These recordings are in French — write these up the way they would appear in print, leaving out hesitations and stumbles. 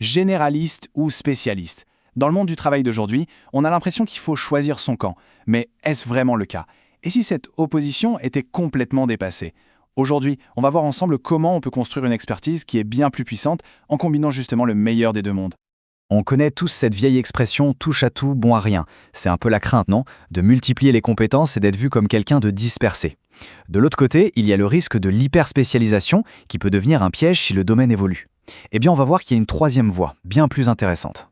Généraliste ou spécialiste? Dans le monde du travail d'aujourd'hui, on a l'impression qu'il faut choisir son camp. Mais est-ce vraiment le cas? Et si cette opposition était complètement dépassée? Aujourd'hui, on va voir ensemble comment on peut construire une expertise qui est bien plus puissante en combinant justement le meilleur des deux mondes. On connaît tous cette vieille expression touche à tout, bon à rien. C'est un peu la crainte, non? De multiplier les compétences et d'être vu comme quelqu'un de dispersé. De l'autre côté, il y a le risque de l'hyperspécialisation qui peut devenir un piège si le domaine évolue. Eh bien, on va voir qu'il y a une troisième voie, bien plus intéressante.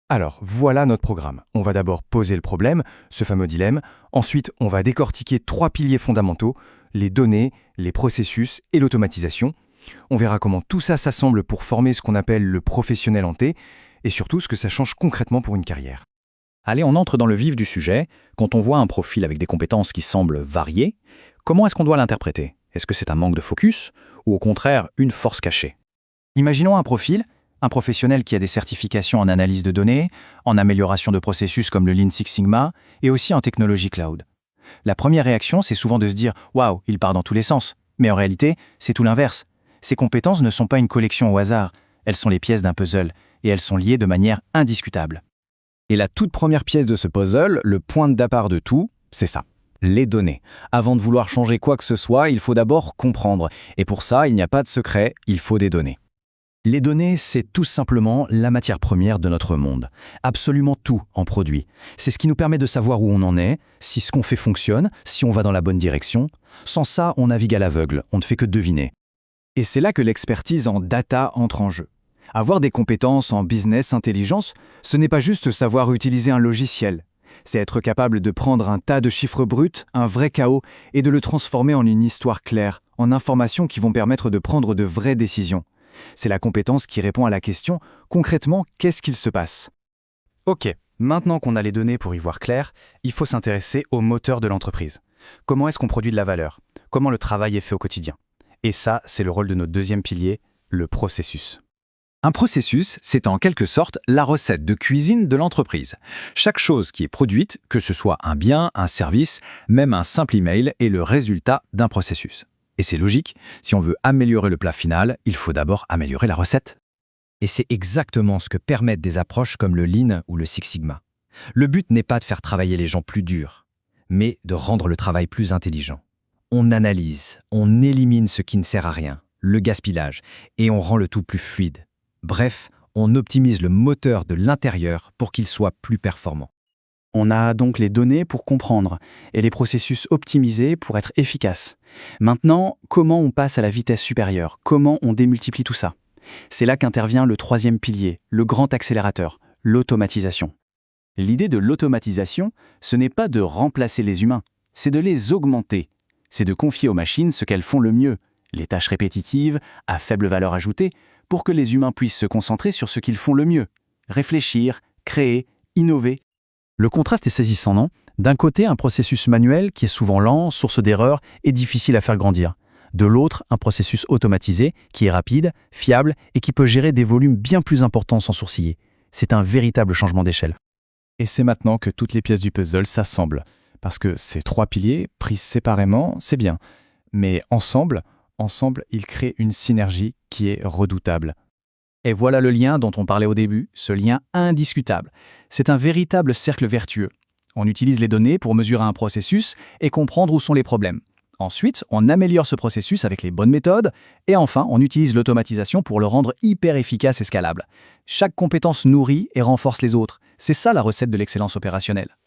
Alors, voilà notre programme. On va d'abord poser le problème, ce fameux dilemme. Ensuite, on va décortiquer 3 piliers fondamentaux, les données, les processus et l'automatisation. On verra comment tout ça s'assemble pour former ce qu'on appelle le professionnel en T, et surtout ce que ça change concrètement pour une carrière. Allez, on entre dans le vif du sujet. Quand on voit un profil avec des compétences qui semblent variées, comment est-ce qu'on doit l'interpréter? Est-ce que c'est un manque de focus ou au contraire une force cachée? Imaginons un profil, un professionnel qui a des certifications en analyse de données, en amélioration de processus comme le Lean Six Sigma et aussi en technologie cloud. La première réaction, c'est souvent de se dire « Waouh, il part dans tous les sens ». Mais en réalité, c'est tout l'inverse. Ces compétences ne sont pas une collection au hasard, elles sont les pièces d'un puzzle et elles sont liées de manière indiscutable. Et la toute première pièce de ce puzzle, le point de départ de tout, c'est ça, les données. Avant de vouloir changer quoi que ce soit, il faut d'abord comprendre. Et pour ça, il n'y a pas de secret, il faut des données. Les données, c'est tout simplement la matière première de notre monde. Absolument tout en produit. C'est ce qui nous permet de savoir où on en est, si ce qu'on fait fonctionne, si on va dans la bonne direction. Sans ça, on navigue à l'aveugle, on ne fait que deviner. Et c'est là que l'expertise en data entre en jeu. Avoir des compétences en business intelligence, ce n'est pas juste savoir utiliser un logiciel. C'est être capable de prendre un tas de chiffres bruts, un vrai chaos, et de le transformer en une histoire claire, en informations qui vont permettre de prendre de vraies décisions. C'est la compétence qui répond à la question « Concrètement, qu'est-ce qu'il se passe ?» Ok, maintenant qu'on a les données pour y voir clair, il faut s'intéresser au moteur de l'entreprise. Comment est-ce qu'on produit de la valeur? Comment le travail est fait au quotidien? Et ça, c'est le rôle de notre deuxième pilier, le processus. Un processus, c'est en quelque sorte la recette de cuisine de l'entreprise. Chaque chose qui est produite, que ce soit un bien, un service, même un simple email, est le résultat d'un processus. Et c'est logique, si on veut améliorer le plat final, il faut d'abord améliorer la recette. Et c'est exactement ce que permettent des approches comme le Lean ou le Six Sigma. Le but n'est pas de faire travailler les gens plus durs, mais de rendre le travail plus intelligent. On analyse, on élimine ce qui ne sert à rien, le gaspillage, et on rend le tout plus fluide. Bref, on optimise le moteur de l'intérieur pour qu'il soit plus performant. On a donc les données pour comprendre et les processus optimisés pour être efficaces. Maintenant, comment on passe à la vitesse supérieure? Comment on démultiplie tout ça? C'est là qu'intervient le troisième pilier, le grand accélérateur, l'automatisation. L'idée de l'automatisation, ce n'est pas de remplacer les humains, c'est de les augmenter. C'est de confier aux machines ce qu'elles font le mieux, les tâches répétitives, à faible valeur ajoutée, pour que les humains puissent se concentrer sur ce qu'ils font le mieux, réfléchir, créer, innover. Le contraste est saisissant, non? D'un côté, un processus manuel qui est souvent lent, source d'erreurs et difficile à faire grandir. De l'autre, un processus automatisé qui est rapide, fiable et qui peut gérer des volumes bien plus importants sans sourciller. C'est un véritable changement d'échelle. Et c'est maintenant que toutes les pièces du puzzle s'assemblent. Parce que ces 3 piliers, pris séparément, c'est bien. Mais ensemble, ils créent une synergie qui est redoutable. Et voilà le lien dont on parlait au début, ce lien indiscutable. C'est un véritable cercle vertueux. On utilise les données pour mesurer un processus et comprendre où sont les problèmes. Ensuite, on améliore ce processus avec les bonnes méthodes. Et enfin, on utilise l'automatisation pour le rendre hyper efficace et scalable. Chaque compétence nourrit et renforce les autres. C'est ça la recette de l'excellence opérationnelle.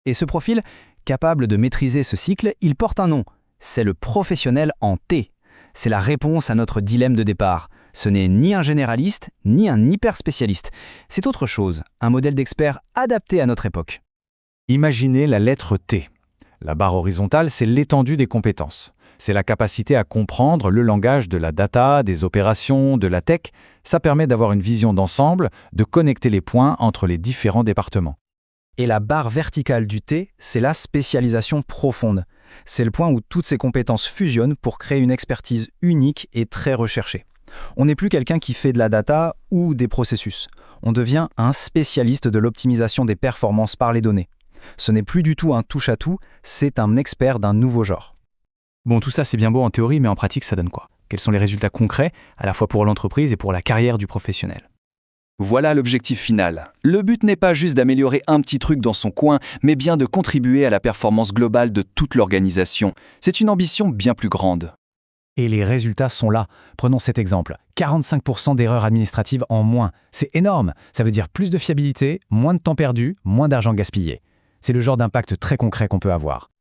Et ce profil, capable de maîtriser ce cycle, il porte un nom. C'est le professionnel en T. C'est la réponse à notre dilemme de départ. Ce n'est ni un généraliste, ni un hyper spécialiste. C'est autre chose, un modèle d'expert adapté à notre époque. Imaginez la lettre T. La barre horizontale, c'est l'étendue des compétences. C'est la capacité à comprendre le langage de la data, des opérations, de la tech. Ça permet d'avoir une vision d'ensemble, de connecter les points entre les différents départements. Et la barre verticale du T, c'est la spécialisation profonde. C'est le point où toutes ces compétences fusionnent pour créer une expertise unique et très recherchée. On n'est plus quelqu'un qui fait de la data ou des processus. On devient un spécialiste de l'optimisation des performances par les données. Ce n'est plus du tout un touche-à-tout, c'est un expert d'un nouveau genre. Bon, tout ça c'est bien beau en théorie, mais en pratique ça donne quoi? Quels sont les résultats concrets, à la fois pour l'entreprise et pour la carrière du professionnel? Voilà l'objectif final. Le but n'est pas juste d'améliorer un petit truc dans son coin, mais bien de contribuer à la performance globale de toute l'organisation. C'est une ambition bien plus grande. Et les résultats sont là. Prenons cet exemple. 45% d'erreurs administratives en moins. C'est énorme. Ça veut dire plus de fiabilité, moins de temps perdu, moins d'argent gaspillé. C'est le genre d'impact très concret qu'on peut avoir.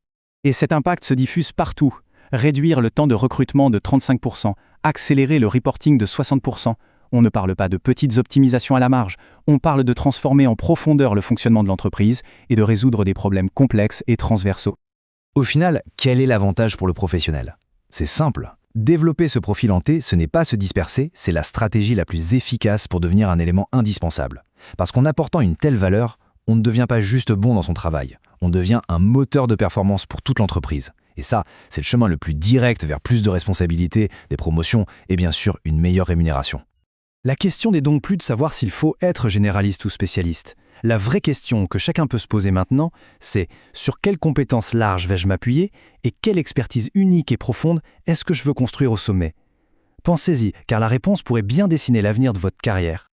Et cet impact se diffuse partout. Réduire le temps de recrutement de 35%, accélérer le reporting de 60%. On ne parle pas de petites optimisations à la marge, on parle de transformer en profondeur le fonctionnement de l'entreprise et de résoudre des problèmes complexes et transversaux. Au final, quel est l'avantage pour le professionnel? C'est simple. Développer ce profil en T, ce n'est pas se disperser, c'est la stratégie la plus efficace pour devenir un élément indispensable. Parce qu'en apportant une telle valeur, on ne devient pas juste bon dans son travail, on devient un moteur de performance pour toute l'entreprise. Et ça, c'est le chemin le plus direct vers plus de responsabilités, des promotions et bien sûr une meilleure rémunération. La question n'est donc plus de savoir s'il faut être généraliste ou spécialiste. La vraie question que chacun peut se poser maintenant, c'est sur quelles compétences larges vais-je m'appuyer et quelle expertise unique et profonde est-ce que je veux construire au sommet? Pensez-y, car la réponse pourrait bien dessiner l'avenir de votre carrière.